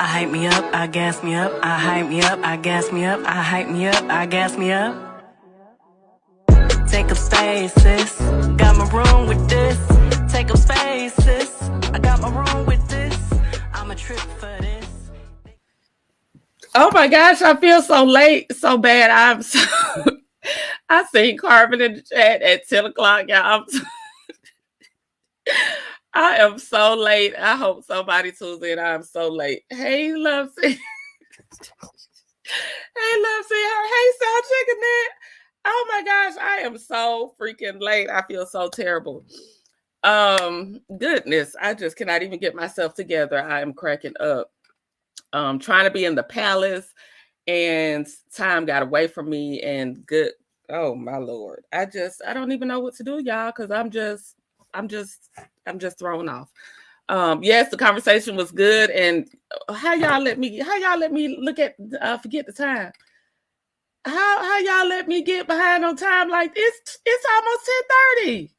I hype me up, I gas me up, I hype me up, I gas me up, I hype me up, I gas me up. Take up spaces, got my room with this. Take up spaces, I got my room with this. I'm a trip for this. Oh my gosh, I feel so late, so bad. I seen Carmen in the chat at 10 o'clock, y'all. I am so late. I hope somebody tunes in. I'm so late. Hey, Lovesy. Hey, Lovesy. Hey, Sound Chicken Net. Oh my gosh, I am so freaking late. I feel so terrible. Goodness, I just cannot even get myself together. I am cracking up. Trying to be in the palace, and time got away from me. And oh my Lord, I don't even know what to do, y'all, because I'm just thrown off. Yes, the conversation was good, and how y'all let me look at forget the time. How y'all let me get behind on time like it's almost 10:30.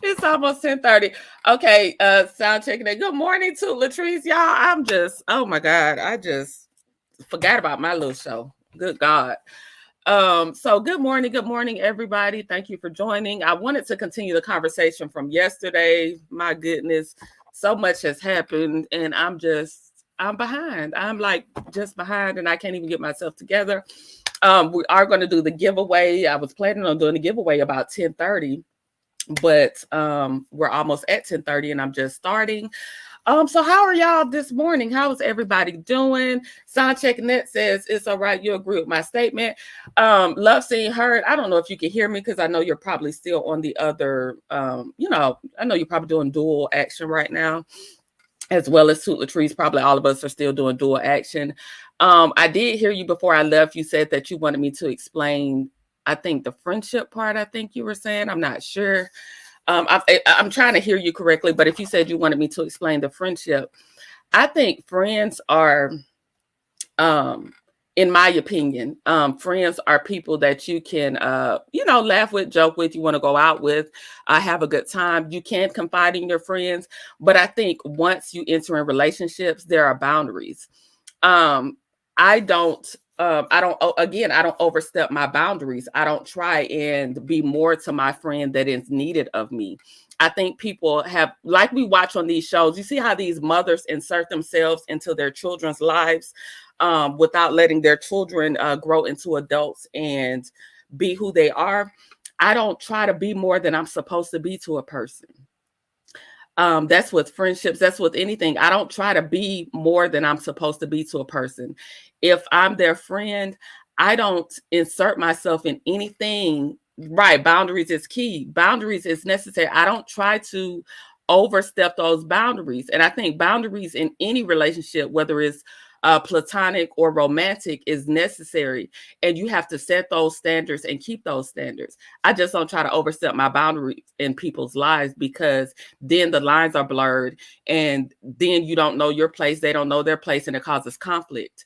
It's almost 10:30. Okay, sound checking it. Good morning to Latrice, y'all. Oh my God, I just forgot about my little show. Good God. So good morning, everybody. Thank you for joining. I wanted to continue the conversation from yesterday. My goodness, so much has happened, and I'm behind. I'm like just behind, and I can't even get myself together. We are going to do the giveaway. I was planning on doing the giveaway about 10:30, but we're almost at 10:30, and I'm just starting. So how are y'all this morning? How is everybody doing? Sound checking that says it's all right. You agree with my statement. Love seeing heard. I don't know if you can hear me because I know you're probably still on the other. I know you're probably doing dual action right now, as well as Toot Latrice. Probably all of us are still doing dual action. I did hear you before I left. You said that you wanted me to explain, I think, the friendship part. I think you were saying. I'm not sure. I'm trying to hear you correctly, but if you said you wanted me to explain the friendship, I think friends are, in my opinion, friends are people that you can, laugh with, joke with, you want to go out with, have a good time. You can confide in your friends, but I think once you enter in relationships, there are boundaries. I don't overstep my boundaries. I don't try and be more to my friend that is needed of me. I think people have, like we watch on these shows, you see how these mothers insert themselves into their children's lives without letting their children grow into adults and be who they are. I don't try to be more than I'm supposed to be to a person. That's with friendships. That's with anything. I don't try to be more than I'm supposed to be to a person. If I'm their friend, I don't insert myself in anything. Right. Boundaries is key. Boundaries is necessary. I don't try to overstep those boundaries. And I think boundaries in any relationship, whether it's platonic or romantic, is necessary. And you have to set those standards and keep those standards. I just don't try to overstep my boundaries in people's lives, because then the lines are blurred, and then you don't know your place. They don't know their place, and it causes conflict.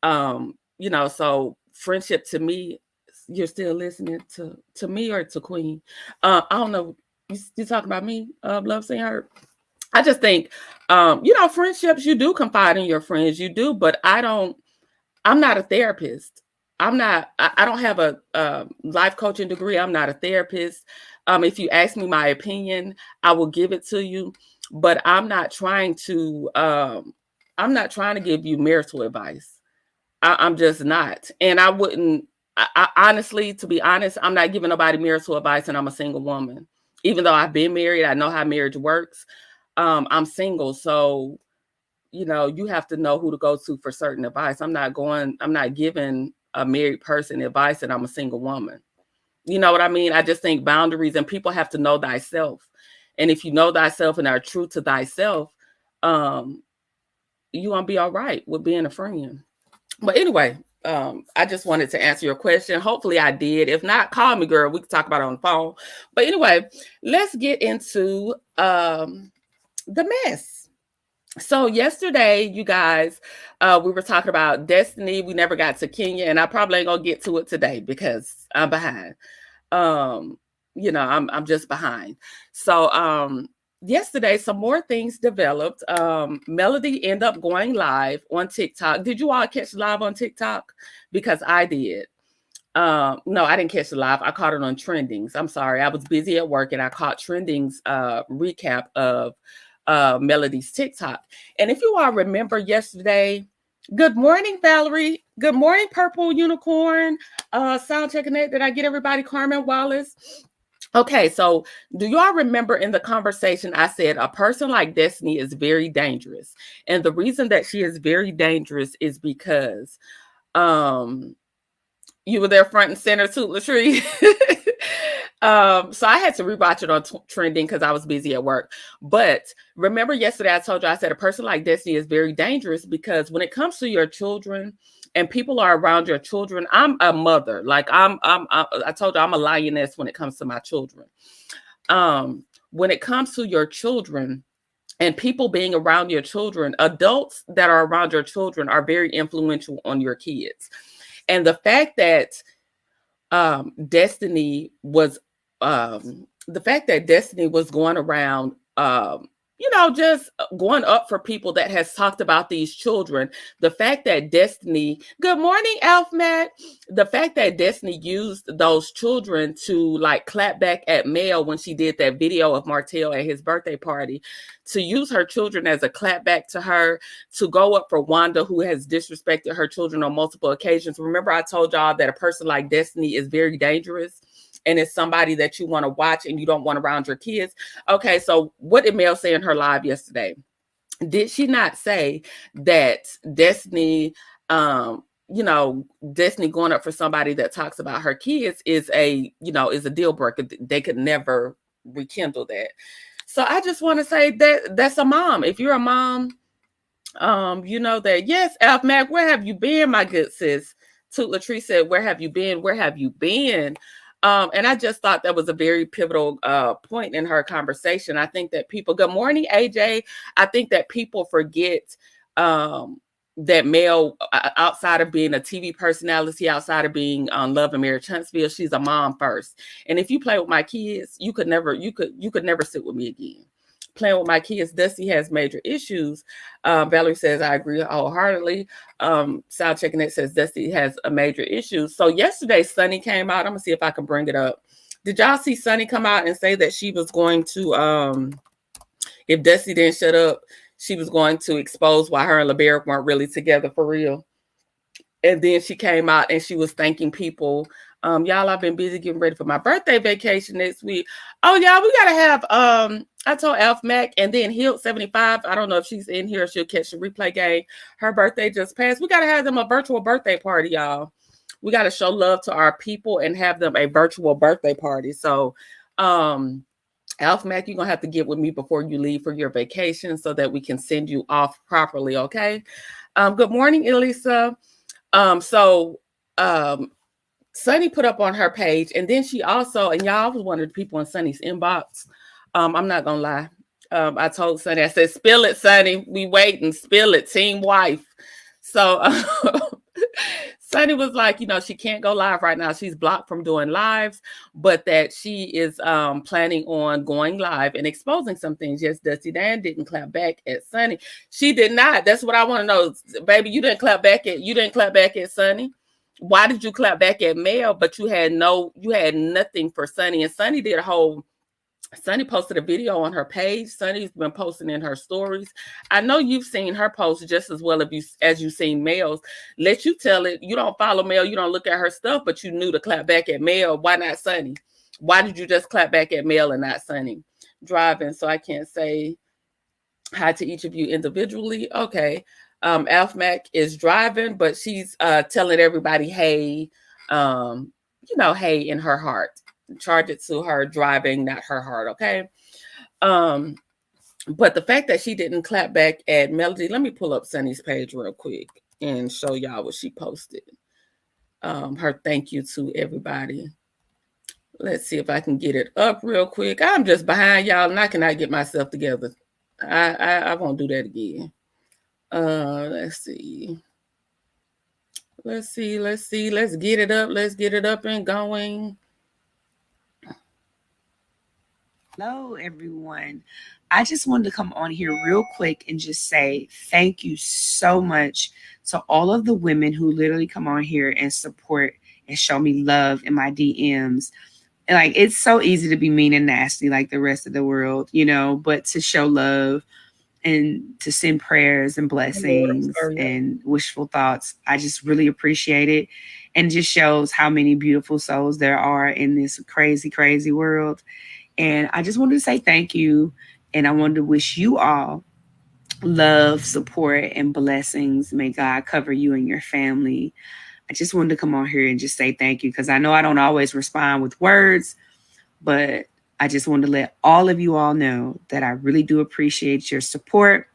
So friendship to me, you're still listening to me or to Queen? I don't know. You talking about me? Love seeing her. I just think, friendships, you do confide in your friends, you do, but I'm not a therapist. I don't have a life coaching degree. I'm not a therapist. If you ask me my opinion, I will give it to you, but I'm not trying to give you marital advice. I'm just not. And I wouldn't, I honestly, to be honest, I'm not giving nobody marital advice, and I'm a single woman. Even though I've been married, I know how marriage works. I'm single, so you have to know who to go to for certain advice. I'm not giving a married person advice, and I'm a single woman. You know what I mean? I just think boundaries, and people have to know thyself. And if you know thyself and are true to thyself, you won't be all right with being a friend. But anyway, I just wanted to answer your question. Hopefully I did. If not, call me, girl. We can talk about it on the phone. But anyway, let's get into the mess. So yesterday, you guys, we were talking about destiny. We never got to Kenya, and I probably ain't gonna get to it today because I'm behind. I'm just behind. So yesterday, some more things developed. Melody ended up going live on TikTok. Did you all catch live on TikTok? Because I did. No, I didn't catch the live. I caught it on trendings. I'm sorry. I was busy at work and I caught trendings recap of Melody's TikTok. And if you all remember yesterday, good morning, Valerie. Good morning, Purple Unicorn. Sound checking it. Did I get everybody? Carmen Wallace. Okay, so do y'all remember in the conversation I said a person like Destiny is very dangerous. And the reason that she is very dangerous is because um you were there front and center too, Latree. So I had to rewatch it on trending because I was busy at work. But remember yesterday I told you, I said a person like Destiny is very dangerous because when it comes to your children and people are around your children, I'm a mother. Like I told you I'm a lioness when it comes to my children. When it comes to your children and people being around your children, adults that are around your children are very influential on your kids. And the fact that Destiny was going around just going up for people that has talked about these children. The fact that Destiny, good morning, Elf Matt. The fact that Destiny used those children to like clap back at Mel when she did that video of Martell at his birthday party, to use her children as a clap back to her, to go up for Wanda, who has disrespected her children on multiple occasions. Remember, I told y'all that a person like Destiny is very dangerous. And it's somebody that you want to watch and you don't want around your kids. Okay, so what did Mel say in her live yesterday? Did she not say that Destiny, Destiny going up for somebody that talks about her kids is a deal breaker? They could never rekindle that. So I just want to say that that's a mom. If you're a mom, you know that. Yes, Alf Mac, where have you been, my good sis? Toot Latree said, where have you been? Where have you been? And I just thought that was a very pivotal point in her conversation. I think that people, good morning, AJ. I think that people forget that Mel, outside of being a TV personality, outside of being on Love and Marriage Huntsville, she's a mom first. And if you play with my kids, you could never sit with me again. Playing with my kids, Dusty has major issues. Valerie says, I agree wholeheartedly. Sound checking it says Dusty has a major issue. So yesterday, Sunny came out. I'm gonna see if I can bring it up. Did y'all see Sunny come out and say that she was going to, if Dusty didn't shut up, she was going to expose why her and LeBaric weren't really together for real? And then she came out and she was thanking people. Y'all, I've been busy getting ready for my birthday vacation next week. Oh, y'all, we gotta have I told Alf Mac and then Hilt 75. I don't know if she's in here. She'll catch the replay game. Her birthday just passed. We got to have them a virtual birthday party, y'all. We got to show love to our people and have them a virtual birthday party. So, Alf Mac, you're going to have to get with me before you leave for your vacation so that we can send you off properly, okay? Good morning, Elisa. Sunny put up on her page, and then she also, and y'all was one of the people in Sunny's inbox. I'm not gonna lie. I told Sunny, I said, spill it, Sunny. We waiting, spill it, team wife. So Sunny was like, she can't go live right now. She's blocked from doing lives, but that she is planning on going live and exposing some things. Yes, Dusty Dan didn't clap back at Sunny. She did not. That's what I want to know. Baby, you didn't clap back at Sunny. Why did you clap back at Mel, but you had nothing for Sunny? And Sunny posted a video on her page. Sunny's been posting in her stories. I know you've seen her post just as well as you've seen Mel's. Let you tell it. You don't follow Mel. You don't look at her stuff, but you knew to clap back at Mel. Why not Sunny? Why did you just clap back at Mel and not Sunny? Driving, so I can't say hi to each of you individually. Okay. Alf Mac is driving, but she's telling everybody, hey, hey in her heart. Charge it to her driving, not her heart, okay? But the fact that she didn't clap back at Melody, let me pull up Sunny's page real quick and show y'all what she posted. Her thank you to everybody. Let's see if I can get it up real quick. I'm just behind y'all and I cannot get myself together. I won't do that again. Let's see. Let's get it up. Let's get it up and going. Hello, everyone. I just wanted to come on here real quick and just say thank you so much to all of the women who literally come on here and support and show me love in my DMs. And like, it's so easy to be mean and nasty like the rest of the world, but to show love and to send prayers and Oh, Lord, I'm blessings sorry, y'all. and wishful thoughts, I just really appreciate it. And just shows how many beautiful souls there are in this crazy, crazy world. And I just wanted to say thank you. And I wanted to wish you all love, support, and blessings. May God cover you and your family. I just wanted to come on here and just say thank you because I know I don't always respond with words, but I just wanted to let all of you all know that I really do appreciate your support.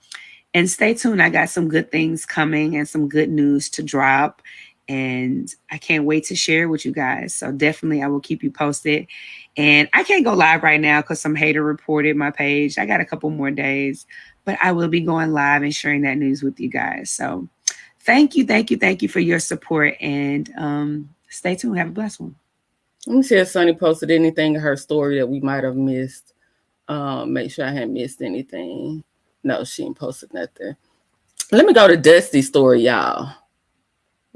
And stay tuned. I got some good things coming and some good news to drop. And I can't wait to share with you guys. So definitely I will keep you posted. And I can't go live right now because some hater reported my page. I got a couple more days, but I will be going live and sharing that news with you guys. So thank you, thank you, thank you for your support. And stay tuned. Have a blessed one. Let me see if Sunny posted anything in her story that we might have missed. Make sure I hadn't missed anything. No, she ain't posted nothing. Let me go to Dusty's story, y'all.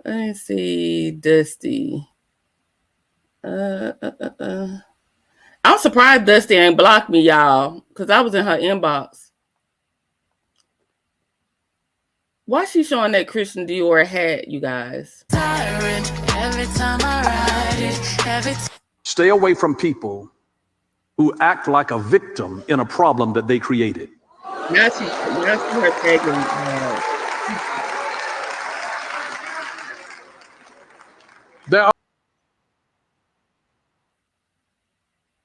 Let me see, Dusty. Uh, uh, uh, uh. I'm surprised Dusty ain't blocked me, y'all, because I was in her inbox. Why she showing that Christian Dior hat, you guys? Stay away from people who act like a victim in a problem that they created. Now she her tagging. There are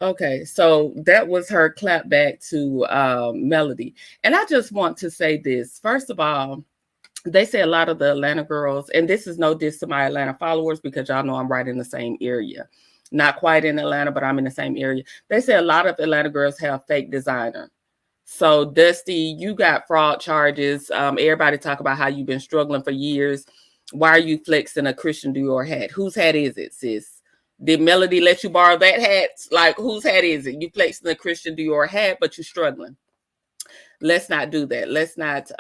Okay, so that was her clap back to Melody. And I just want to say this. First of all, they say a lot of the Atlanta girls, and this is no diss to my Atlanta followers because y'all know I'm right in the same area. Not quite in Atlanta, but I'm in the same area. They say a lot of Atlanta girls have fake designer. So Dusty, you got fraud charges. Everybody talk about how you've been struggling for years. Why are you flexing a Christian Dior hat? Whose hat is it, sis? Did Melody let you borrow that hat? Like, whose hat is it? You flexing a Christian Dior hat, but you're struggling. Let's not do that. Let's not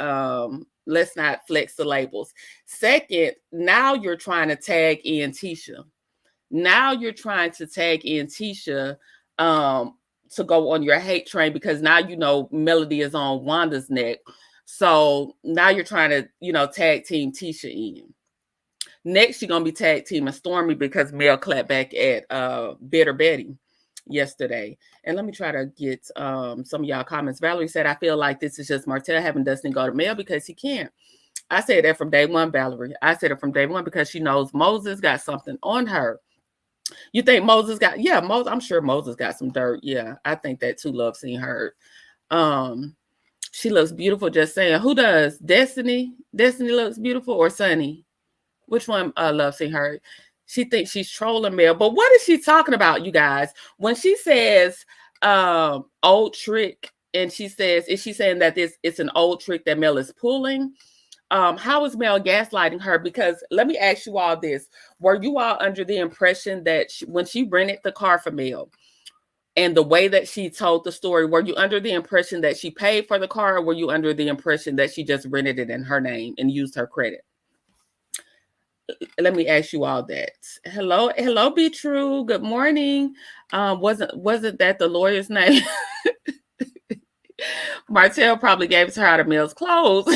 flex the labels. Second, now you're trying to tag in Tisha. Now you're trying to tag in Tisha to go on your hate train because now you know Melody is on Wanda's neck. So now you're trying to, tag team Tisha in. Next, you're gonna be tag teaming Stormy because Mel clapped back at Bitter Betty yesterday. And let me try to get some of y'all comments. Valerie said, I feel like this is just Martell having Dustin go to Mel because he can't. I said that from day one, Valerie. I said it from day one because she knows Moses got something on her. You think Moses got, yeah, Moses, I'm sure Moses got some dirt. Yeah, I think that too. Love seeing her. She looks beautiful. Just saying. Who does? Destiny? Destiny looks beautiful or Sunny? Which one Love seeing her? She thinks she's trolling Mel. But what is she talking about, you guys? When she says old trick, and she says, is she saying that it's an old trick that Mel is pulling? How is Mel gaslighting her? Because let me ask you all this. Were you all under the impression that when she rented the car for Mel and the way that she told the story, were you under the impression that she paid for the car or were you under the impression that she just rented it in her name and used her credit? Let me ask you all that. Hello, Be True. Good morning. Wasn't that the lawyer's name? Martell probably gave it to her out of Mel's clothes.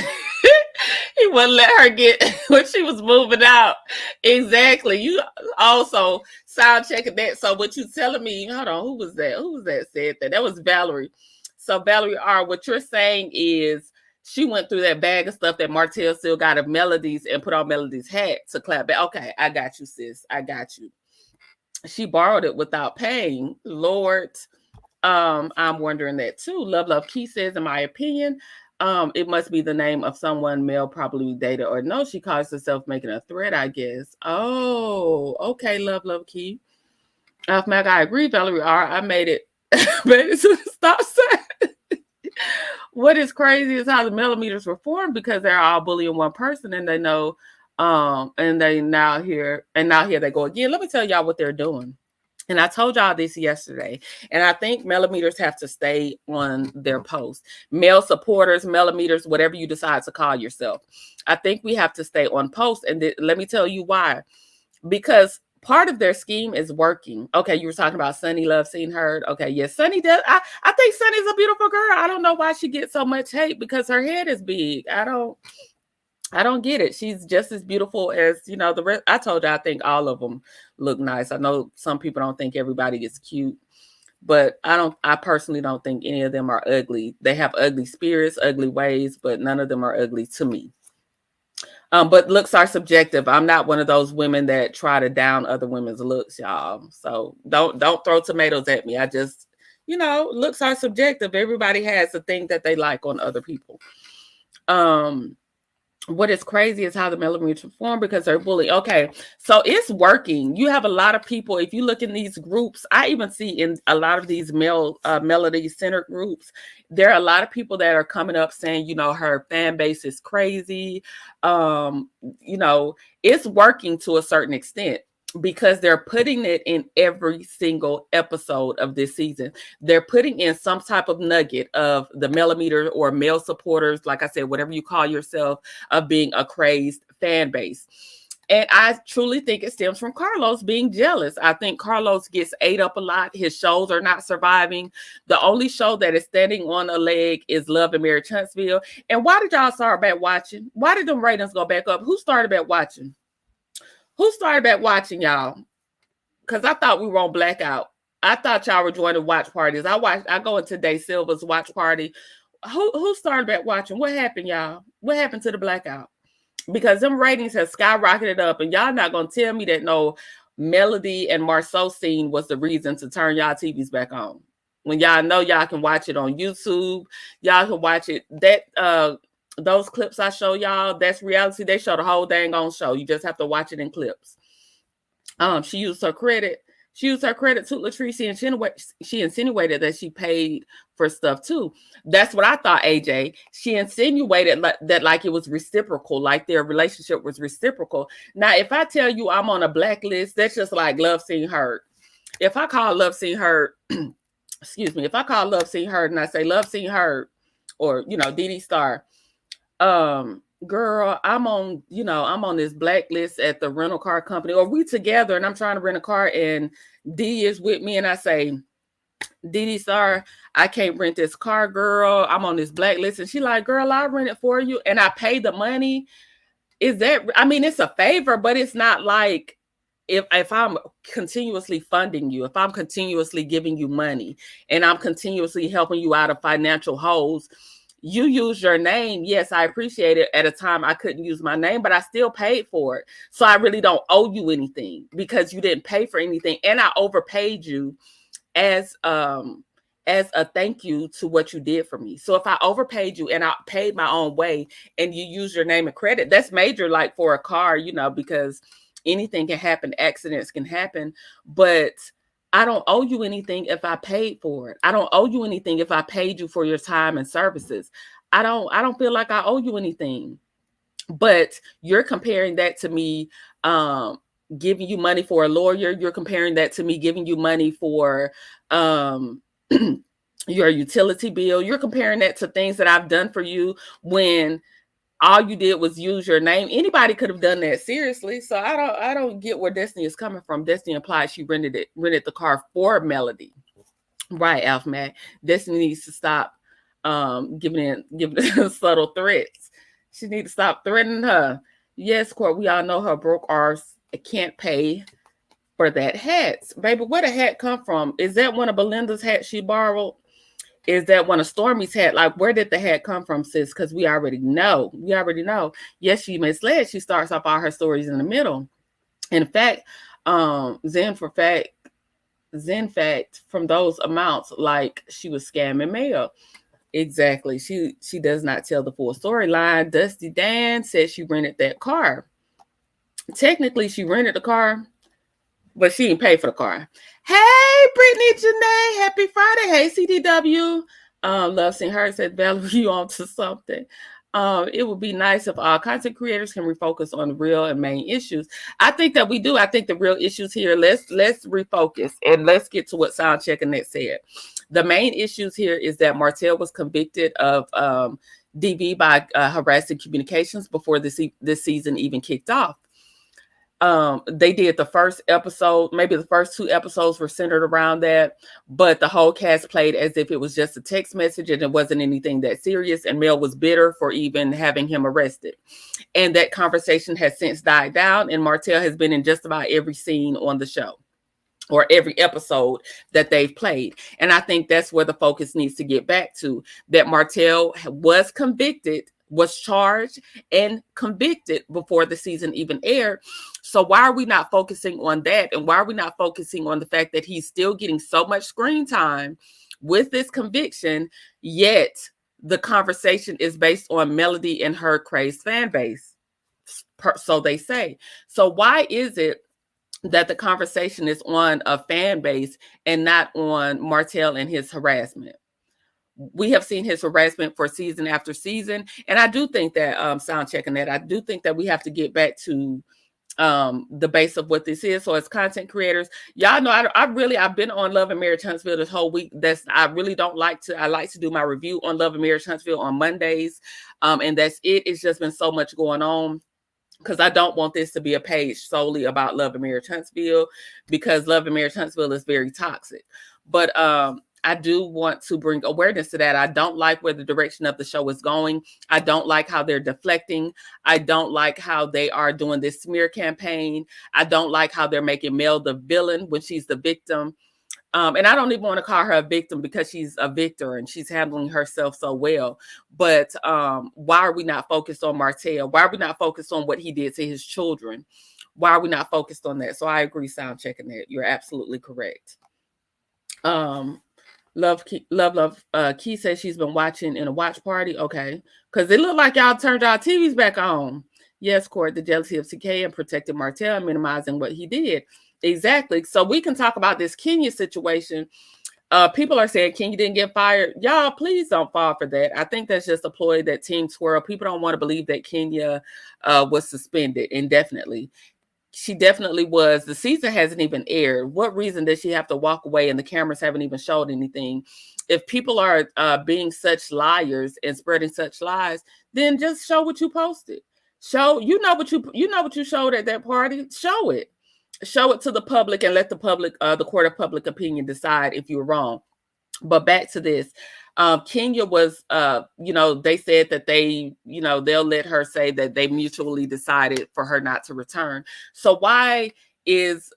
He wouldn't let her get when she was moving out. Exactly. You also sound checking that. So what you telling me? Hold on. Who was that? Who was that said that? That was Valerie. So Valerie R, what you're saying is she went through that bag of stuff that Martell still got of Melody's and put on Melody's hat to clap back. Okay, I got you, sis. I got you. She borrowed it without paying. Lord, I'm wondering that too. Love Key says, in my opinion, it must be the name of someone Mel probably dated or no. She calls herself making a threat, I guess. Oh, okay. Love Key. Mac, I agree, Valerie R. I made it. Made it to the stop sign. What is crazy is how the millimeters were formed because they're all bullying one person and they know, and they now here they go again. Let me tell y'all what they're doing. And I told y'all this yesterday, and I think millimeters have to stay on their post. Male supporters, millimeters, whatever you decide to call yourself. I think we have to stay on post. And let me tell you why. Because part of their scheme is working. Okay, you were talking about Sunny Love Seen Heard. Okay, yes, Sunny does. I think Sunny's a beautiful girl. I don't know why she gets so much hate because her head is big. I don't get it. She's just as beautiful as, the rest. I told you I think all of them look nice. I know some people don't think everybody is cute, but I personally don't think any of them are ugly. They have ugly spirits, ugly ways, but none of them are ugly to me. But looks are subjective. I'm not one of those women that try to down other women's looks, y'all. So don't throw tomatoes at me. I just, looks are subjective. Everybody has a thing that they like on other people. What is crazy is how the millimeters perform because they're bullying. Okay, so it's working. You have a lot of people. If you look in these groups, I even see in a lot of these melody centered groups, there are a lot of people that are coming up saying, her fan base is crazy. It's working to a certain extent because they're putting it in every single episode of this season. They're putting in some type of nugget of the millimeter or male supporters, like I said, whatever you call yourself, of being a crazed fan base. And I truly think it stems from Carlos being jealous. I think Carlos gets ate up a lot. His shows are not surviving. The only show that is standing on a leg is Love and Marriage Huntsville. And why did y'all start back watching? Why did them ratings go back up? Who started back watching? Who started back watching, y'all? Because I thought we were on blackout. I thought y'all were joining watch parties. I go into Day Silva's watch party. Who started back watching? What happened, y'all? What happened to the blackout? Because them ratings have skyrocketed up, and y'all not gonna tell me that no Melody and Marceau scene was the reason to turn y'all TVs back on. When y'all know y'all can watch it on YouTube, y'all can watch it. Those clips I show y'all, that's reality. They show the whole dang on show. You just have to watch it in clips. She used her credit. She used her credit to Latrice. She insinuated that she paid for stuff too. That's what I thought, AJ. She insinuated that like it was reciprocal, like their relationship was reciprocal. Now, if I tell you I'm on a blacklist, that's just like Love Seen Heard. If I call Love Seen Heard, excuse me, if I call Love Seen Heard and I say Love Seen Heard, or Dee Star, girl, I'm on this blacklist at the rental car company, or we together and I'm trying to rent a car and Dee is with me and I say, Dee Star, I can't rent this car, girl. I'm on this blacklist. And she like, girl, I'll rent it for you. And I pay the money. It's a favor, but it's not like if I'm continuously funding you, if I'm continuously giving you money and I'm continuously helping you out of financial holes, you use your name. Yes, I appreciate it. At a time I couldn't use my name, but I still paid for it. So I really don't owe you anything because you didn't pay for anything. And I overpaid you as a thank you to what you did for me. So if I overpaid you and I paid my own way and you use your name and credit, that's major, like for a car, because anything can happen, accidents can happen, but I don't owe you anything if I paid for it. I don't owe you anything if I paid you for your time and services. I don't feel like I owe you anything. But you're comparing that to me giving you money for a lawyer. You're comparing that to me giving you money for your utility bill. You're comparing that to things that I've done for you when all you did was use your name. Anybody could have done that, seriously. So I don't get where Destiny is coming from. Destiny implied she rented the car for Melody. Right, Alpha Mac. Destiny needs to stop giving subtle threats. She needs to stop threatening her. Yes, Court, we all know her broke arse can't pay for that hat. Baby, where the hat come from? Is that one of Belinda's hats she borrowed? Is that one of Stormy's hat? Like, where did the hat come from, sis? Because we already know. Yes, she misled. She starts off all her stories in the middle. In fact, Zen fact, from those amounts, like she was scamming mail. Exactly. She does not tell the full storyline. Dusty Dan said she rented that car. Technically, she rented the car, but she didn't pay for the car. Hey, Brittany Janae, happy Friday. Hey, CDW. Love Seeing Her said, Valerie, you on to something. It would be nice if all content creators can refocus on the real and main issues. I think that we do. I think the real issues here, let's refocus and let's get to what Soundcheck and Net said. The main issues here is that Martell was convicted of DV by harassing communications before this season even kicked off. They did the first episode, maybe the first 2 episodes were centered around that, but the whole cast played as if it was just a text message and it wasn't anything that serious, and Mel was bitter for even having him arrested. And that conversation has since died down, and Martell has been in just about every scene on the show, or every episode that they've played. And I think that's where the focus needs to get back to, that Martell was convicted, was charged and convicted before the season even aired. So why are we not focusing on that? And why are we not focusing on the fact that he's still getting so much screen time with this conviction, yet the conversation is based on Melody and her crazed fan base? So they say. So why is it that the conversation is on a fan base and not on Martell and his harassment? We have seen his harassment for season after season. And I do think that Soundcheck and Net, I do think that we have to get back to the base of what this is. So as content creators, y'all know I've been on Love and Marriage Huntsville this whole week. I like to do my review on Love and Marriage Huntsville on Mondays. And that's it. It's just been so much going on, because I don't want this to be a page solely about Love and Marriage Huntsville, because Love and Marriage Huntsville is very toxic. But I do want to bring awareness to that. I don't like where the direction of the show is going. I don't like how they're deflecting. I don't like how they are doing this smear campaign. I don't like how they're making Mel the villain when she's the victim. And I don't even want to call her a victim, because she's a victor and she's handling herself so well. But why are we not focused on Martell? Why are we not focused on what he did to his children? Why are we not focused on that? So I agree, Soundcheck and Net. You're absolutely correct. Key says she's been watching in a watch party. Okay. Because it looked like y'all turned our TVs back on. Yes, Court, the jealousy of CK and protected Martell, minimizing what he did. Exactly. So we can talk about this Kenya situation. People are saying Kenya didn't get fired. Y'all, please don't fall for that. I think that's just a ploy that Team Swirl. People don't want to believe that Kenya was suspended indefinitely. She definitely was. The season hasn't even aired. What reason does she have to walk away and the cameras haven't even showed anything? If people are being such liars and spreading such lies, then just show what you posted. Show what you showed at that party. Show it to the public and let the public, the court of public opinion, decide if you're wrong. But back to this. Kenya was, they said that they'll let her say that they mutually decided for her not to return. So why is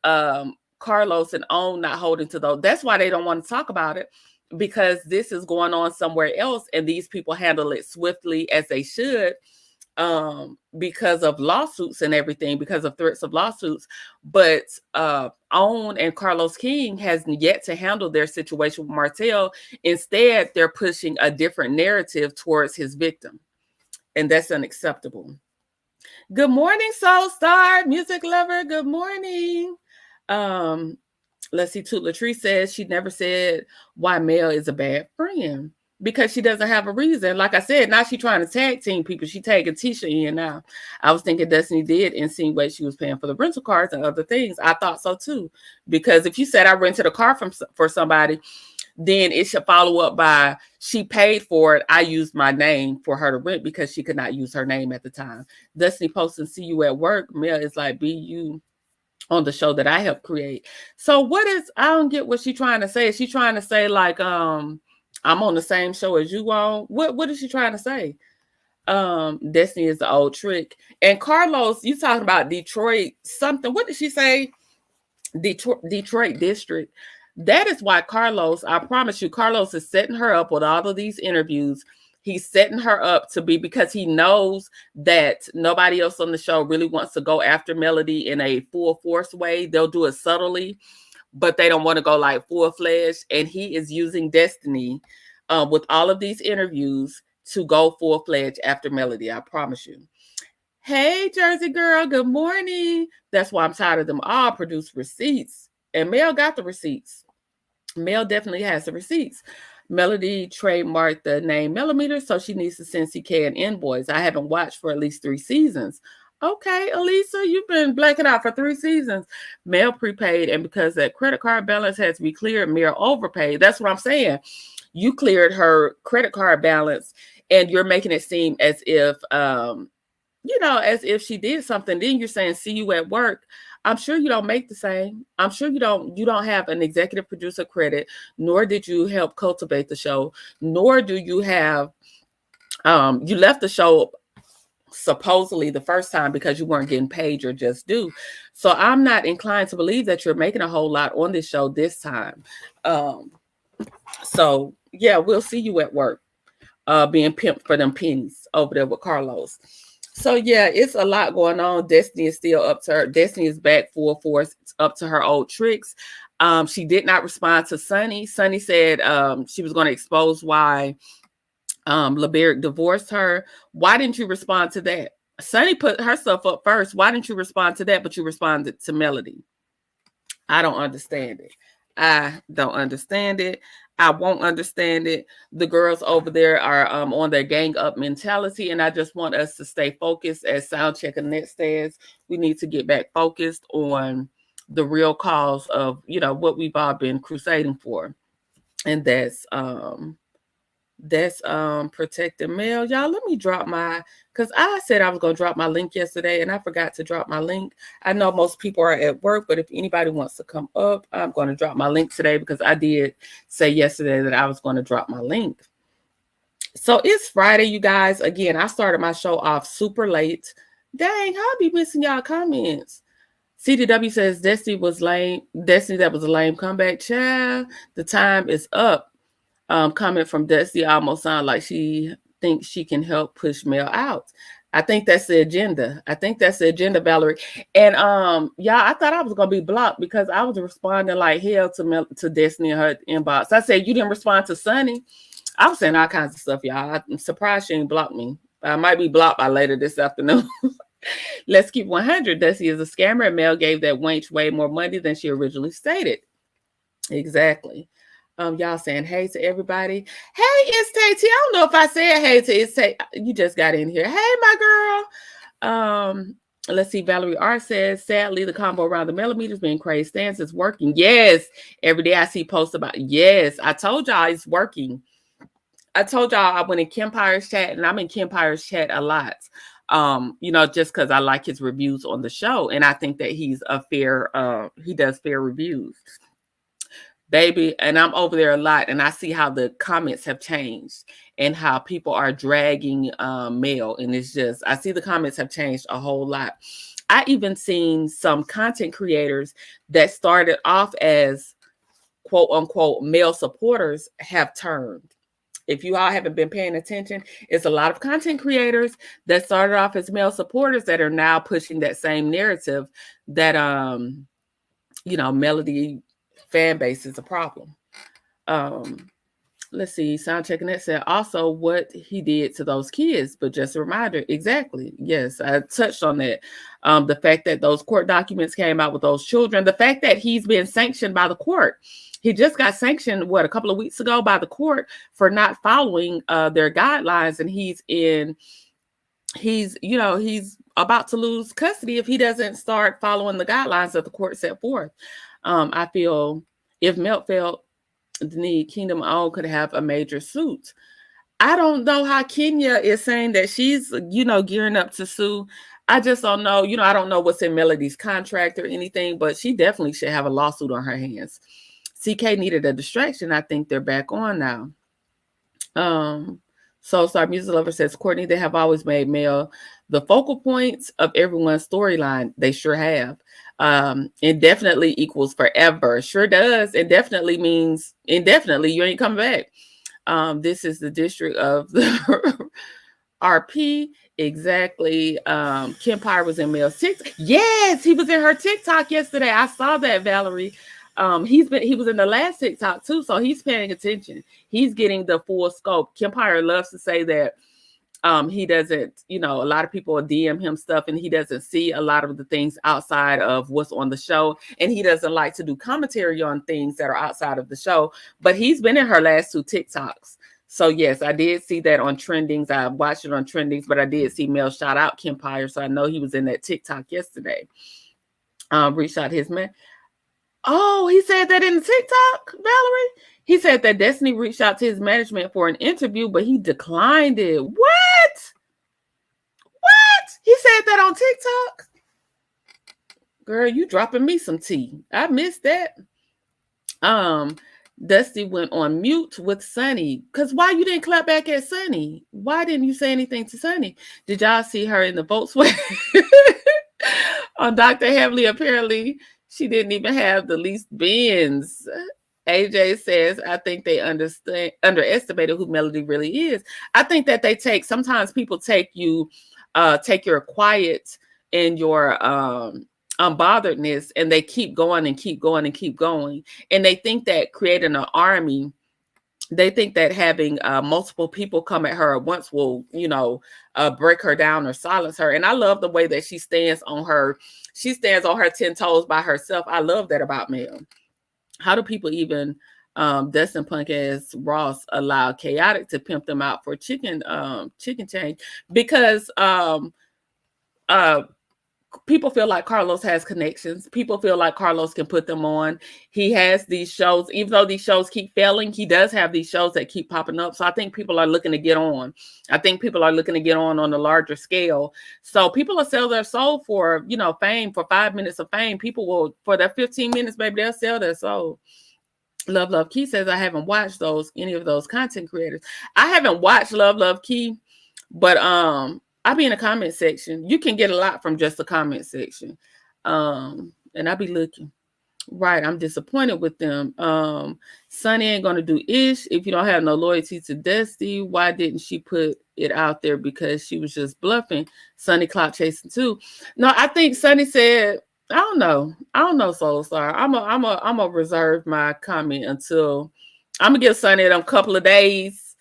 Carlos and OWN not holding to those? That's why they don't want to talk about it, because this is going on somewhere else and these people handle it swiftly, as they should, because of lawsuits and everything, because of threats of lawsuits. But OWN and Carlos King has yet to handle their situation with Martell. Instead, they're pushing a different narrative towards his victim, and that's unacceptable. Good morning, Soul Star, music lover. Good morning. Let's see. Toot Latrice says she never said why Mel is a bad friend, because she doesn't have a reason. Like I said, now she's trying to tag team people. She tagging Tisha in now. I was thinking Destiny did insinuate she was paying for the rental cars and other things. I thought so too. Because if you said I rented a car for somebody, then it should follow up by she paid for it. I used my name for her to rent because she could not use her name at the time. Destiny posting, see you at work. Mel is like, be you on the show that I helped create. So I don't get what she's trying to say. Is she trying to say like, I'm on the same show as you on? What is she trying to say? Destiny is the old trick. And Carlos, you talking about Detroit something. What did she say? Detroit district. That is why Carlos, I promise you, Carlos is setting her up with all of these interviews. He's setting her up to be, because he knows that nobody else on the show really wants to go after Melody in a full force way. They'll do it subtly, but they don't want to go like full-fledged. And he is using Destiny with all of these interviews to go full-fledged after Melody. I promise you. Hey, Jersey girl, good morning. That's why I'm tired of them all produce receipts. And Mel got the receipts. Mel definitely has the receipts. Melody trademarked the name Millimeter, so she needs to send CK an invoice. I haven't watched for at least 3 seasons. Okay, Elisa, you've been blacking out for 3 seasons. Mel prepaid, and because that credit card balance has to be cleared, Mel overpaid. That's what I'm saying. You cleared her credit card balance, and you're making it seem as if, as if she did something. Then you're saying, see you at work. I'm sure you don't make the same. I'm sure you don't have an executive producer credit, nor did you help cultivate the show, nor do you have, you left the show supposedly the first time because you weren't getting paid your just due. So I'm not inclined to believe that you're making a whole lot on this show this time. So yeah, we'll see you at work, being pimped for them pennies over there with Carlos. So yeah, it's a lot going on. Destiny is still up to her. Destiny is back full force. It's up to her old tricks. She did not respond to Sunny. Sunny said she was going to expose why LeBerick divorced her. Why didn't you respond to that? Sunny put herself up first. Why didn't you respond to that, but you responded to Melody? I don't understand it. I don't understand it. I won't understand it. The girls over there are on their gang up mentality, and I just want us to stay focused. As Soundcheck Annette says, we need to get back focused on the real cause of, what we've all been crusading for, and that's protecting Mel. Y'all, let me drop because I said I was going to drop my link yesterday and I forgot to drop my link. I know most people are at work, but if anybody wants to come up, I'm going to drop my link today because I did say yesterday that I was going to drop my link. So it's Friday, you guys. Again, I started my show off super late. Dang, how I be missing y'all comments. CDW says Destiny was lame. Destiny, that was a lame comeback. Child, the time is up. Comment from Dusty almost sound like she thinks she can help push Mel out. I think that's the agenda. Valerie. And I thought I was gonna be blocked because I was responding like hell to Destiny in her inbox. I said, you didn't respond to Sunny. I was saying all kinds of stuff, y'all. I'm surprised she didn't block me. I might be blocked by later this afternoon. Let's keep 100. Dusty is a scammer, and Mel gave that wench way more money than she originally stated. Exactly. Y'all saying hey to everybody. Hey, it's Tay. I don't know if I said hey to it's Tay. You just got in here. Hey, my girl. Let's see. Valerie R says, sadly, the combo around the millimeters being crazy stance is working. Yes. Every day I see posts about it. Yes. I told y'all it's working. I told y'all I went in Kempire's chat, and I'm in Kempire's chat a lot. Just because I like his reviews on the show. And I think that he's he does fair reviews. Baby, and I'm over there a lot, and I see how the comments have changed and how people are dragging Mel, and it's just, I see the comments have changed a whole lot. I even seen some content creators that started off as quote unquote male supporters have turned. If you all haven't been paying attention, it's a lot of content creators that started off as male supporters that are now pushing that same narrative that Melody fan base is a problem. Let's see. Sound checking that said also what he did to those kids, but just a reminder. Exactly. Yes, I touched on that. The fact that those court documents came out with those children, the fact that he's been sanctioned by the court. He just got sanctioned, a couple of weeks ago by the court for not following their guidelines, and he's about to lose custody if he doesn't start following the guidelines that the court set forth. I feel if Mel felt the need, Kingdom Own could have a major suit. I don't know how Kenya is saying that she's, gearing up to sue. I just don't know. I don't know what's in Melody's contract or anything, but she definitely should have a lawsuit on her hands. CK needed a distraction. I think they're back on now. Soulstar Music Lover says, Courtney, they have always made Mel the focal points of everyone's storyline. They sure have. Indefinitely equals forever. Sure does. Indefinitely means indefinitely. You ain't coming back. This is the district of the RP. Exactly. Kempire was in Mel's TikTok. Yes, he was in her TikTok yesterday. I saw that, Valerie. He was in the last TikTok too, so he's paying attention. He's getting the full scope. Kempire loves to say that He doesn't, a lot of people DM him stuff and he doesn't see a lot of the things outside of what's on the show. And he doesn't like to do commentary on things that are outside of the show. But he's been in her last 2 TikToks. So yes, I did see that on trendings. I watched it on trendings, but I did see Mel shout out Kempire. So I know he was in that TikTok yesterday. Reached out his man. Oh, he said that in the TikTok, Valerie? He said that Destiny reached out to his management for an interview, but he declined it. What? He said that on TikTok? Girl, you dropping me some tea. I missed that. Dusty went on mute with Sunny. Because why you didn't clap back at Sunny? Why didn't you say anything to Sunny? Did y'all see her in the Volkswagen? On Dr. Heavily, apparently, she didn't even have the least bins. AJ says, I think they underestimated who Melody really is. I think that sometimes people take your quiet and your unbotheredness, and they keep going and keep going and keep going. And they think that creating an army, they think that having multiple people come at her at once will, break her down or silence her. And I love the way that she stands on her 10 toes by herself. I love that about Mel. How do people even Dustin punk ass Ross allow Chaotic to pimp them out for chicken change? Because people feel like Carlos has connections. People feel like Carlos can put them on. He has these shows, even though these shows keep failing, he does have these shows that keep popping up. So I think people are looking to get on. I think people are looking to get on a larger scale. So people will sell their soul for, fame, for 5 minutes of fame. People will, for that 15 minutes, baby, they'll sell their soul. Love Key says, I haven't watched any of those content creators. I haven't watched Love Key, but I'll be in the comment section. You can get a lot from just the comment section. And I'll be looking. Right. I'm disappointed with them. Sunny ain't going to do ish. If you don't have no loyalty to Dusty, why didn't she put it out there? Because she was just bluffing. Sunny clout chasing too. No, I think Sunny said, I don't know, Soul Star. I'm a reserve my comment until I'm going to give Sunny them couple of days.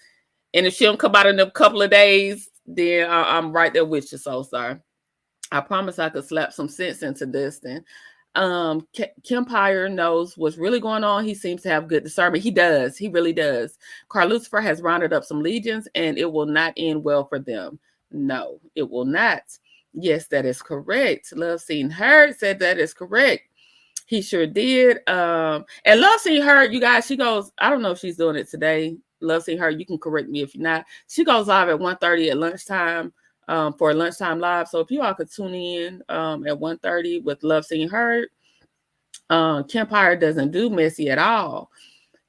And if she don't come out in a couple of days, then I'm right there with you, Soul Star. I promise I could slap some sense into Dustin. Kempire knows what's really going on. He seems to have good discernment. He does. He really does. Carl Lucifer has rounded up some legions, and it will not end well for them. No, it will not. Yes, that is correct. Love Seen Heard said that is correct. He sure did. And Love Seen Heard, you guys, she goes, I don't know if she's doing it today. Love Seen Heard, you can correct me if you're not. She goes live at 1:30 at lunchtime for a lunchtime live. So if you all could tune in at 1:30 with Love Seen Heard. Kempire doesn't do messy at all.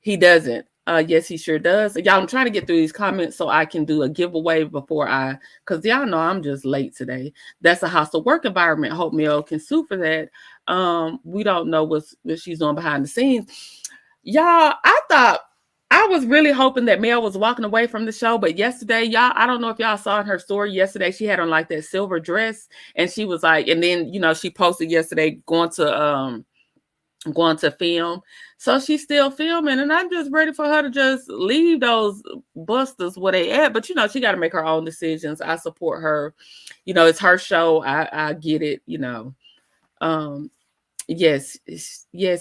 He doesn't. Yes, he sure does. Y'all, I'm trying to get through these comments so I can do a giveaway because y'all know I'm just late today. That's a hostile work environment. Hope Mel can sue for that. We don't know what she's doing behind the scenes. Y'all, I was really hoping that Mel was walking away from the show, but yesterday, y'all, I don't know if y'all saw in her story yesterday, she had on like that silver dress, and she was like, and then, she posted yesterday going to film. So she's still filming, and I'm just ready for her to just leave those busters where they at. But, she got to make her own decisions. I support her. It's her show. I get it, Yes,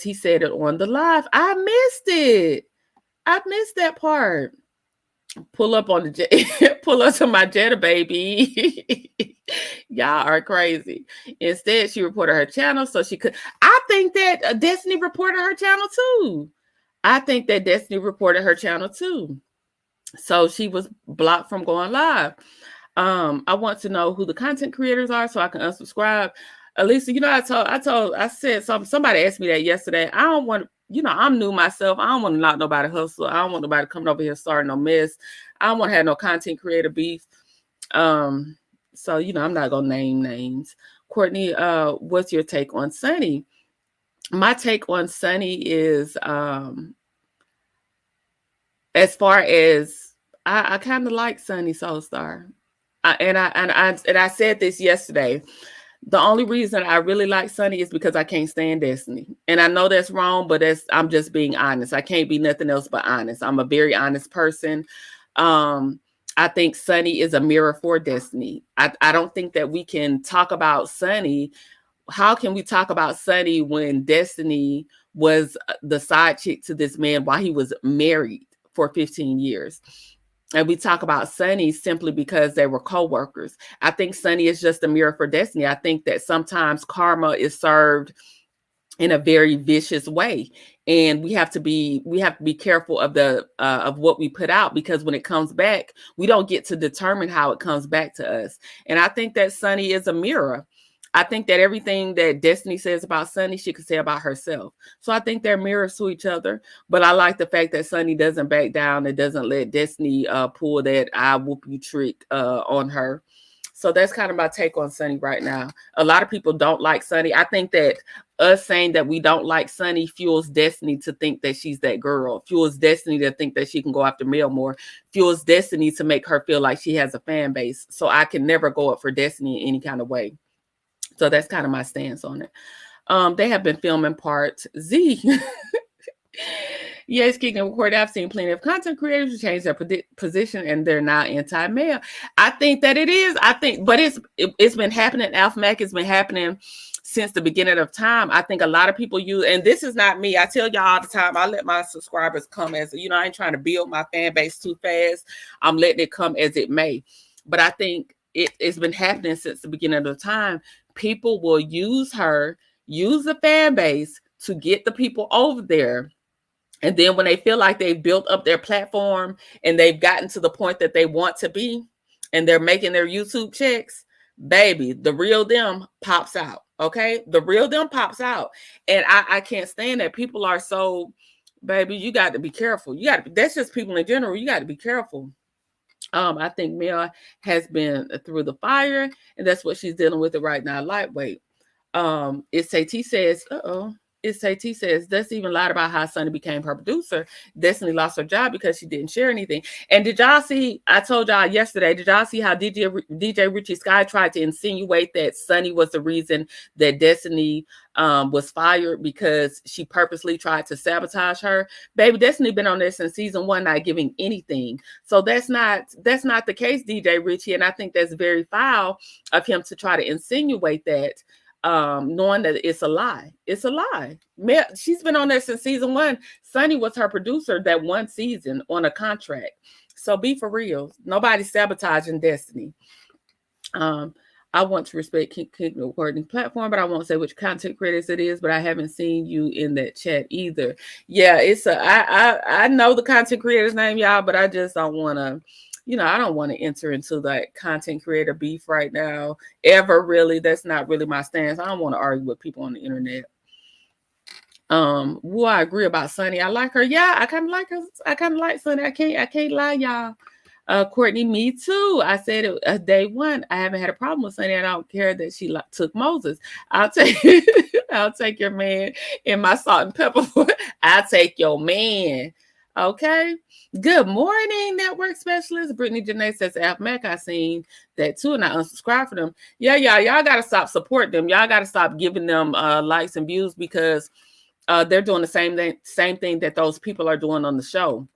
he said it on the live. I missed it. I missed that part. Pull up on pull up to my Jetta, baby. Y'all are crazy. Instead, she reported her channel so she could. I think that Destiny reported her channel too. So she was blocked from going live. I want to know who the content creators are so I can unsubscribe. Elisa, I said somebody asked me that yesterday. I don't want, I'm new myself. I don't want to knock nobody hustle. I don't want nobody coming over here starting no mess. I don't want to have no content creator beef. So, I'm not going to name names. Courtney, what's your take on Sunny? My take on Sunny is, as far as I kind of like Sunny Soulstar. I said this yesterday. The only reason I really like Sunny is because I can't stand Destiny. And I know that's wrong, but I'm just being honest. I can't be nothing else but honest. I'm a very honest person. I think Sunny is a mirror for Destiny. I don't think that we can talk about Sunny. How can we talk about Sunny when Destiny was the side chick to this man while he was married for 15 years? And we talk about Sunny simply because they were co-workers. I think Sunny is just a mirror for Destiny. I think that sometimes karma is served in a very vicious way, and we have to be careful of what we put out, because when it comes back, we don't get to determine how it comes back to us. And I think that Sunny is a mirror. I think that everything that Destiny says about Sunny, she could say about herself. So I think they're mirrors to each other. But I like the fact that Sunny doesn't back down and doesn't let Destiny pull that I whoop you trick on her. So that's kind of my take on Sunny right now. A lot of people don't like Sunny. I think that us saying that we don't like Sunny fuels Destiny to think that she's that girl, fuels Destiny to think that she can go after Mel more, fuels Destiny to make her feel like she has a fan base. So I can never go up for Destiny in any kind of way. So that's kind of my stance on it. They have been filming part Z. Yes, kicking and recording. I've seen plenty of content creators who change their position and they're now anti-male. I think that it is. But it's been happening. Alpha Mac has been happening since the beginning of time. I think a lot of people use, and this is not me. I tell y'all all the time, I let my subscribers come as, I ain't trying to build my fan base too fast. I'm letting it come as it may. But I think it's been happening since the beginning of time. People will use the fan base to get the people over there. And then when they feel like they've built up their platform and they've gotten to the point that they want to be, and they're making their YouTube checks, baby, the real them pops out. Okay. The real them pops out. And I can't stand that. People are so, baby, you got to be careful. That's just people in general. You got to be careful. I think Mel has been through the fire, and that's what she's dealing with right now. Lightweight. It's says, T says, that's even lied about how Sunny became her producer. Destiny lost her job because she didn't share anything. And did y'all see, I told y'all yesterday, did y'all see how DJ Richie Sky tried to insinuate that Sunny was the reason that Destiny was fired because she purposely tried to sabotage her? Baby, Destiny been on there since season 1, not giving anything. So that's not the case, DJ Richie. And I think that's very foul of him to try to insinuate that. Knowing that it's a lie. It's a lie. She's been on there since season 1. Sunny was her producer that one season on a contract. So be for real. Nobody's sabotaging Destiny. I want to respect King Recording platform, but I won't say which content creators it is, but I haven't seen you in that chat either. Yeah, I know the content creator's name, y'all, but I just don't want to, I don't want to enter into that content creator beef right now. Ever, really. That's not really my stance. I don't want to argue with people on the internet. Will I agree about Sunny? I like her. Yeah, I kind of like her. I kind of like Sunny. I can't lie, y'all. Courtney, me too. I said it day one. I haven't had a problem with Sunny. I don't care that she took Moses. I'll take your man in my salt and pepper. I'll take your man. Okay. Good morning, network specialist. Brittany Janae says, Alpha Mac, I seen that too, and I unsubscribed for them. Yeah, y'all got to stop supporting them. Y'all got to stop giving them likes and views, because they're doing the same thing that those people are doing on the show.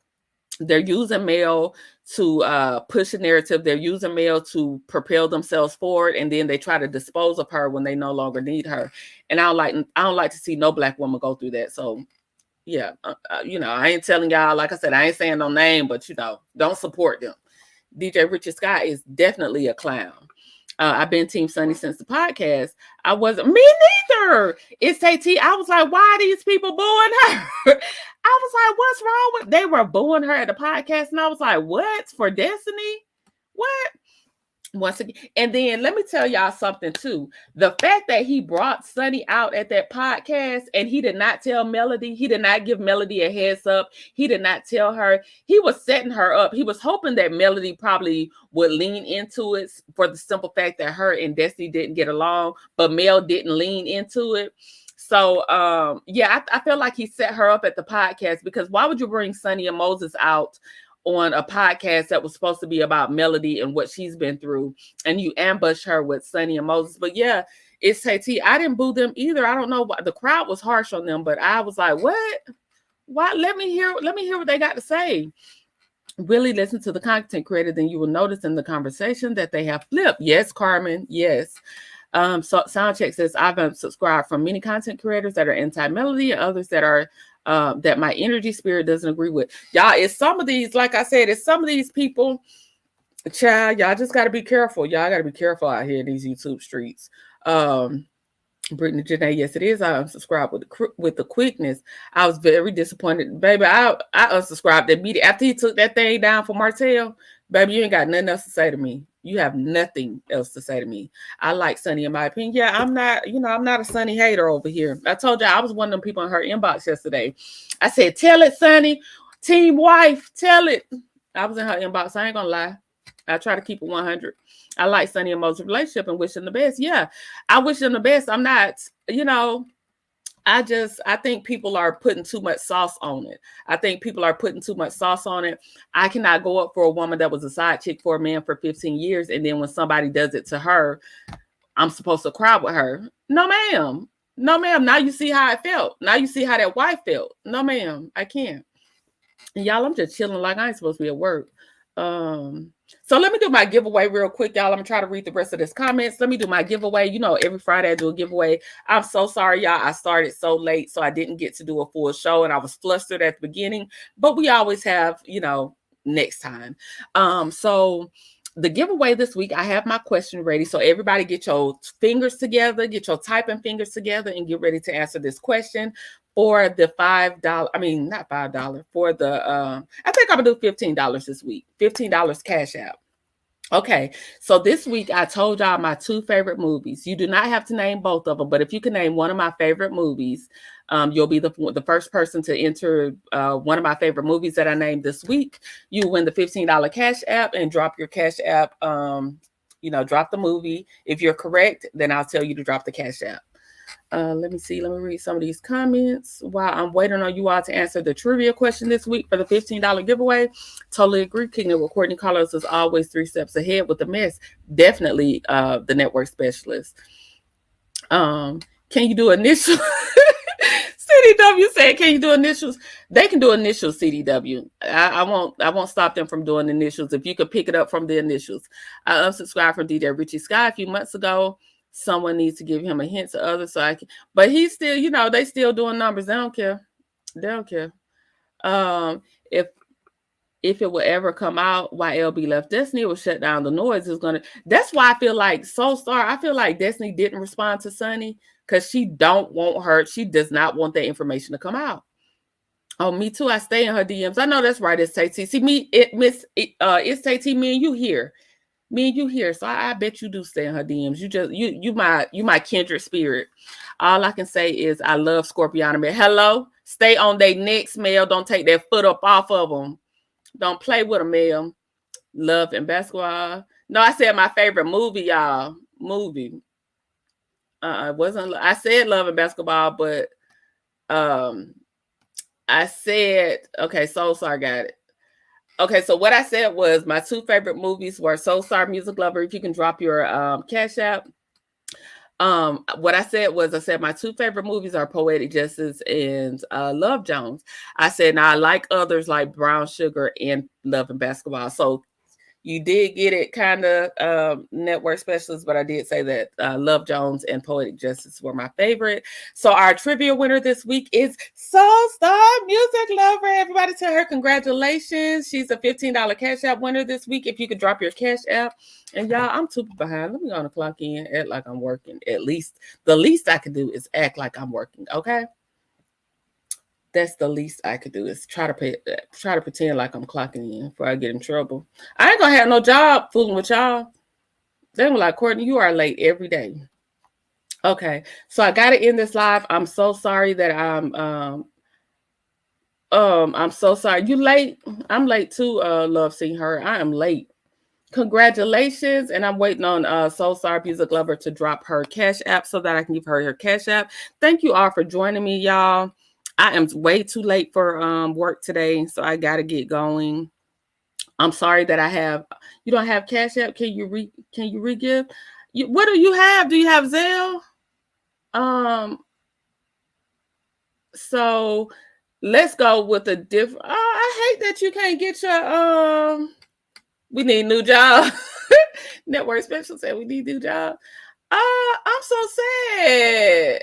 They're using Mel to push a narrative. They're using Mel to propel themselves forward, and then they try to dispose of her when they no longer need her. And I don't like to see no Black woman go through that. So yeah, I ain't telling y'all, like I said, I ain't saying no name, but don't support them. DJ Richard Scott is definitely a clown. I've been Team Sunny since the podcast. I wasn't, me neither. It's AT. I was like, why are these people booing her? I was like, what's wrong with, they were booing her at the podcast. And I was like, what? For Destiny? What? Once again, and then let me tell y'all something too. The fact that he brought Sunny out at that podcast and he did not tell Melody, he did not give Melody a heads up. He did not tell her. He was setting her up. He was hoping that Melody probably would lean into it for the simple fact that her and Destiny didn't get along, but Mel didn't lean into it. So, I feel like he set her up at the podcast, because why would you bring Sunny and Moses out on a podcast that was supposed to be about Melody and what she's been through, and you ambush her with Sunny and Moses? But yeah, it's KT. I didn't boo them either. I don't know why the crowd was harsh on them, but I was like, what? Why? Let me hear what they got to say. really listen to the content creator, then you will notice in the conversation that they have flipped. Yes, Carmen. Yes. So Soundcheck says I've subscribed from many content creators that are anti-melody and others that are that my energy spirit doesn't agree with. Y'all, it's some of these, like I said, it's some of these people, child, y'all just got to be careful. Y'all got to be careful out here in these YouTube streets. Brittany Janae, yes, it is. I unsubscribed with the quickness. I was very disappointed, baby. I unsubscribed immediately after he took that thing down for Martell. Baby, you ain't got nothing else to say to me. You have nothing else to say to me. I like Sunny in my opinion. Yeah, I'm not a Sunny hater over here. I told you I was one of them people in her inbox yesterday. I said, tell it, Sunny, team wife, tell it. I was in her inbox. I ain't gonna lie. I try to keep it 100. I like Sunny and Mo's relationship and wish them the best. Yeah, I wish them the best. I'm not, I think people are putting too much sauce on it. I cannot go up for a woman that was a side chick for a man for 15 years. And then when somebody does it to her, I'm supposed to cry with her. No, ma'am. No, ma'am. Now you see how I felt. Now you see how that wife felt. No, ma'am. I can't. And y'all, I'm just chilling like I ain't supposed to be at work. So let me do my giveaway real quick, y'all. I'm gonna try to read the rest of this comments. Let me do my giveaway. Every Friday I do a giveaway. I'm so sorry, y'all. I started so late, so I didn't get to do a full show, and I was flustered at the beginning. But we always have, next time. So the giveaway this week, I have my question ready. So everybody get your fingers together, get your typing fingers together, and get ready to answer this question. For the $5, I mean, not $5, for the, I think I'm gonna do $15 this week, $15 cash out. Okay, so this week I told y'all my 2 favorite movies. You do not have to name both of them, but if you can name one of my favorite movies, you'll be the first person to enter one of my favorite movies that I named this week. You win the $15 cash app and drop your cash app, drop the movie. If you're correct, then I'll tell you to drop the cash app. Let me see. Let me read some of these comments while I'm waiting on you all to answer the trivia question this week for the $15 giveaway. Totally agree. King of recording callers is always 3 steps ahead with the mess. Definitely the network specialist. Can you do initials? CDW said, can you do initials? They can do initials, CDW. I won't stop them from doing initials. If you could pick it up from the initials. I unsubscribed from DJ Richie Sky a few months ago. Someone needs to give him a hint to others so I can, but he's still, they still doing numbers. They don't care. If it will ever come out why LB left Destiny will shut down the noise is gonna. That's why I feel like I feel like Destiny didn't respond to Sunny because she don't want her. She does not want that information to come out. Oh, me too. I stay in her DMs. I know that's right. It's Tay-T. See it's Tay-T. Me and you here. So I bet you do stay in her DMs. You my kindred spirit. All I can say is I love Scorpion. Hello, stay on their necks, Mel. Don't take that foot up off of them. Don't play with them, Mel. Love and basketball. No, I said my favorite movie, y'all. Movie. It wasn't. I said Love and Basketball, but I said okay. Soul Star got it. Okay, so what I said was my 2 favorite movies were Soul Star, Music Lover. If you can drop your cash app. What I said my 2 favorite movies are Poetic Justice and Love Jones. I said now I like others like Brown Sugar and Love and Basketball. So you did get it kind of network specialist, but I did say that Love Jones and Poetic Justice were my favorite. So our trivia winner this week is Soul Star Music Lover. Everybody tell her congratulations. She's a $15 cash app winner this week. If you could drop your cash app. And y'all, I'm too behind. Let me go on the clock in, act like I'm working. At least the least I can do is act like I'm working. Okay. That's the least I could do is try to pretend like I'm clocking in before I get in trouble. I ain't gonna have no job fooling with y'all. They were like, Courtney, you are late every day. Okay, so I gotta end this live. I'm so sorry that I'm so sorry. You late? I'm late too, Love Seeing Her. I am late. Congratulations, and I'm waiting on Soul Star Music Lover to drop her cash app so that I can give her cash app. Thank you all for joining me, y'all. I am way too late for work today, so I got to get going. I'm sorry that you don't have cash app. Can you re-give? What do you have? Do you have Zelle? So let's go with a different. I hate that you can't get your we need new job. Network special said we need new job. I'm so sad.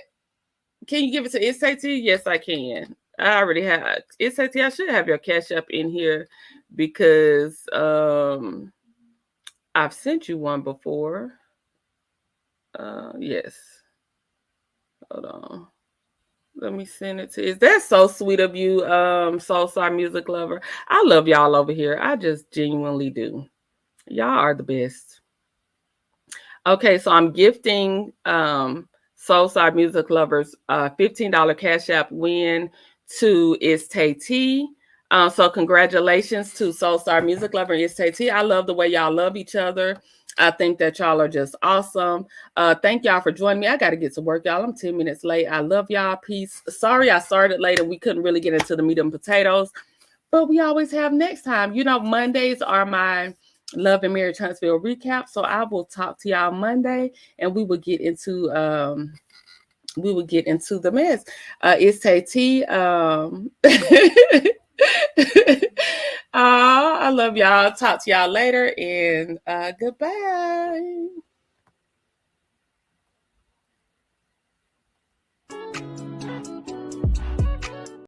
Can you give it to SAT? Yes, I can. I already have SAT. I should have your cash up in here because I've sent you one before. Yes. Hold on. Let me send it to you. That's so sweet of you, Soulstar Music Lover. I love y'all over here. I just genuinely do. Y'all are the best. Okay, so I'm gifting Soulstar Music Lovers $15 Cash App win to Tay T. So congratulations to Soulstar Music Lover and Tay T. I love the way y'all love each other. I think that y'all are just awesome. Thank y'all for joining me. I got to get to work, y'all. I'm 10 minutes late. I love y'all. Peace. Sorry I started late and we couldn't really get into the meat and potatoes, but we always have next time. You know, Mondays are my Love and Marriage Huntsville recap. So I will talk to y'all Monday and we will get into the mess. It's Tay T. I love y'all. Talk to y'all later and goodbye.